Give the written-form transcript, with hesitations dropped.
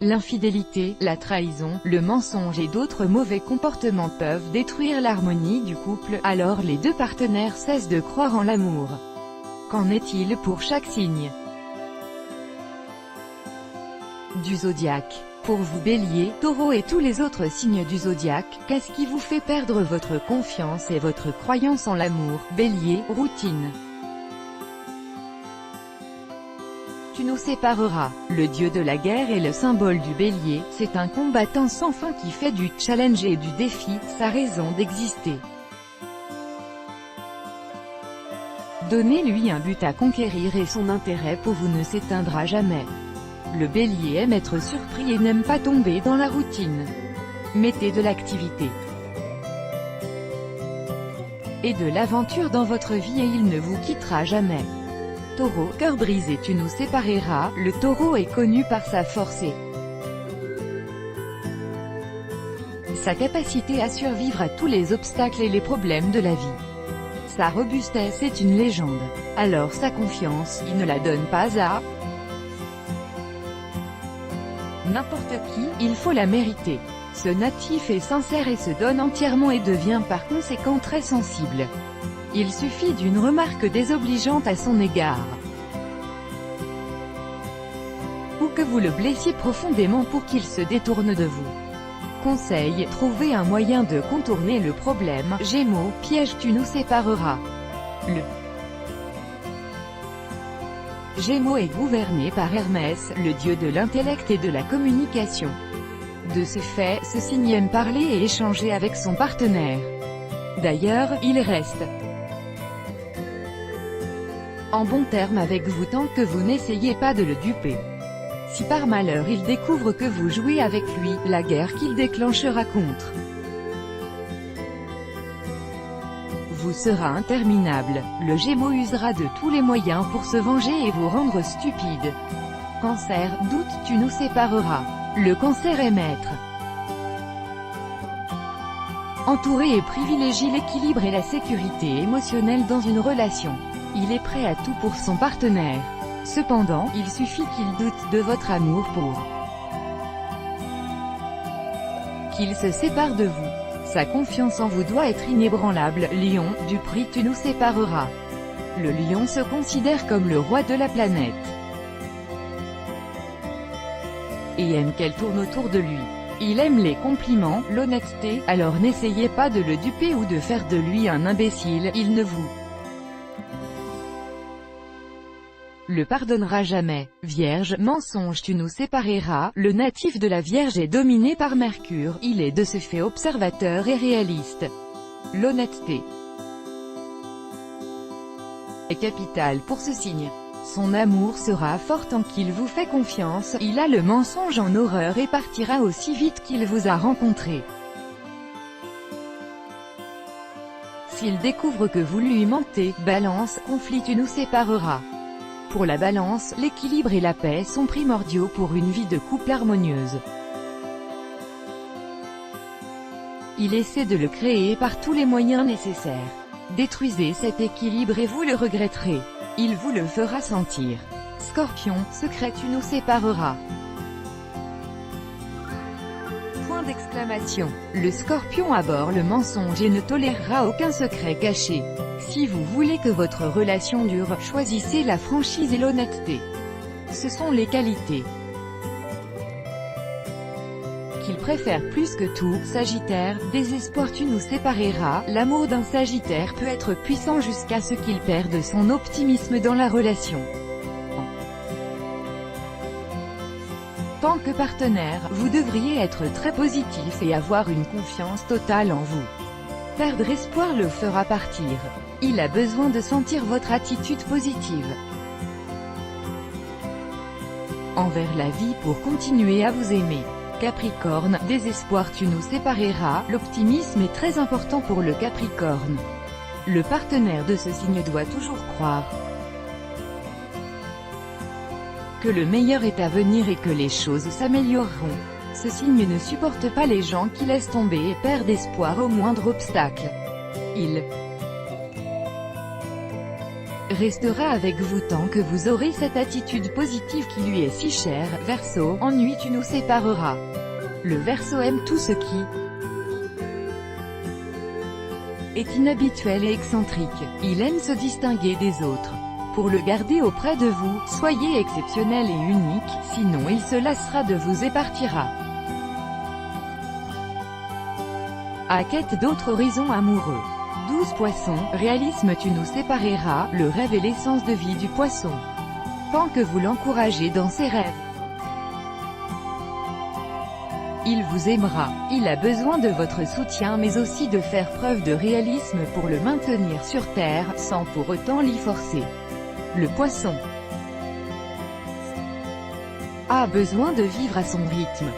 L'infidélité, la trahison, le mensonge et d'autres mauvais comportements peuvent détruire l'harmonie du couple, alors les deux partenaires cessent de croire en l'amour. Qu'en est-il pour chaque signe du zodiaque? Pour vous Bélier, Taureau et tous les autres signes du zodiaque, qu'est-ce qui vous fait perdre votre confiance et votre croyance en l'amour? Bélier, routine. Tu nous sépareras. Le dieu de la guerre est le symbole du Bélier, c'est un combattant sans fin qui fait du challenge et du défi sa raison d'exister. Donnez-lui un but à conquérir et son intérêt pour vous ne s'éteindra jamais. Le Bélier aime être surpris et n'aime pas tomber dans la routine. Mettez de l'activité et de l'aventure dans votre vie et il ne vous quittera jamais. Taureau, cœur brisé, tu nous sépareras. Le Taureau est connu par sa force et sa capacité à survivre à tous les obstacles et les problèmes de la vie. Sa robustesse est une légende. Alors sa confiance, il ne la donne pas à n'importe qui, il faut la mériter. Ce natif est sincère et se donne entièrement et devient par conséquent très sensible. Il suffit d'une remarque désobligeante à son égard, ou que vous le blessiez profondément pour qu'il se détourne de vous. Conseil, trouvez un moyen de contourner le problème. Gémeaux, piège, tu nous sépareras. Le Gémeaux est gouverné par Hermès, le dieu de l'intellect et de la communication. De ce fait, ce signe aime parler et échanger avec son partenaire. D'ailleurs, il reste en bon terme avec vous tant que vous n'essayez pas de le duper. Si par malheur il découvre que vous jouez avec lui, la guerre qu'il déclenchera contre vous sera interminable. Le Gémeaux usera de tous les moyens pour se venger et vous rendre stupide. Cancer, doute, tu nous sépareras. Le Cancer est maître. Entouré et privilégie l'équilibre et la sécurité émotionnelle dans une relation. Il est prêt à tout pour son partenaire. Cependant, il suffit qu'il doute de votre amour pour qu'il se sépare de vous. Sa confiance en vous doit être inébranlable. Lion, du prix, tu nous sépareras. Le Lion se considère comme le roi de la planète et aime qu'elle tourne autour de lui. Il aime les compliments, l'honnêteté, alors n'essayez pas de le duper ou de faire de lui un imbécile, il ne vous le pardonnera jamais. Vierge, mensonge, tu nous sépareras. Le natif de la Vierge est dominé par Mercure, il est de ce fait observateur et réaliste. L'honnêteté est capitale pour ce signe. Son amour sera fort tant qu'il vous fait confiance, il a le mensonge en horreur et partira aussi vite qu'il vous a rencontré. S'il découvre que vous lui mentez, Balance, conflit, tu nous sépareras. Pour la Balance, l'équilibre et la paix sont primordiaux pour une vie de couple harmonieuse. Il essaie de le créer par tous les moyens nécessaires. Détruisez cet équilibre et vous le regretterez. Il vous le fera sentir. Scorpion, secret, tu nous sépareras. Point d'exclamation. Le Scorpion abhorre le mensonge et ne tolérera aucun secret caché. Si vous voulez que votre relation dure, choisissez la franchise et l'honnêteté. Ce sont les qualités qu'il préfère plus que tout. Sagittaire, désespoir, tu nous sépareras. L'amour d'un Sagittaire peut être puissant jusqu'à ce qu'il perde son optimisme dans la relation. Tant que partenaire, vous devriez être très positif et avoir une confiance totale en vous. Perdre espoir le fera partir. Il a besoin de sentir votre attitude positive envers la vie pour continuer à vous aimer. Capricorne, désespoir, tu nous sépareras. L'optimisme est très important pour le Capricorne. Le partenaire de ce signe doit toujours croire que le meilleur est à venir et que les choses s'amélioreront. Ce signe ne supporte pas les gens qui laissent tomber et perdent espoir au moindre obstacle. Il restera avec vous tant que vous aurez cette attitude positive qui lui est si chère. Verseau, ennui tu nous sépareras. Le Verseau aime tout ce qui est inhabituel et excentrique. Il aime se distinguer des autres. Pour le garder auprès de vous, soyez exceptionnel et unique, sinon il se lassera de vous et partira à quête d'autres horizons amoureux. 12 Poissons, réalisme tu nous sépareras, le rêve est l'essence de vie du poisson. Tant que vous l'encouragez dans ses rêves, il vous aimera. Il a besoin de votre soutien mais aussi de faire preuve de réalisme pour le maintenir sur terre, sans pour autant l'y forcer. Le Poisson a besoin de vivre à son rythme.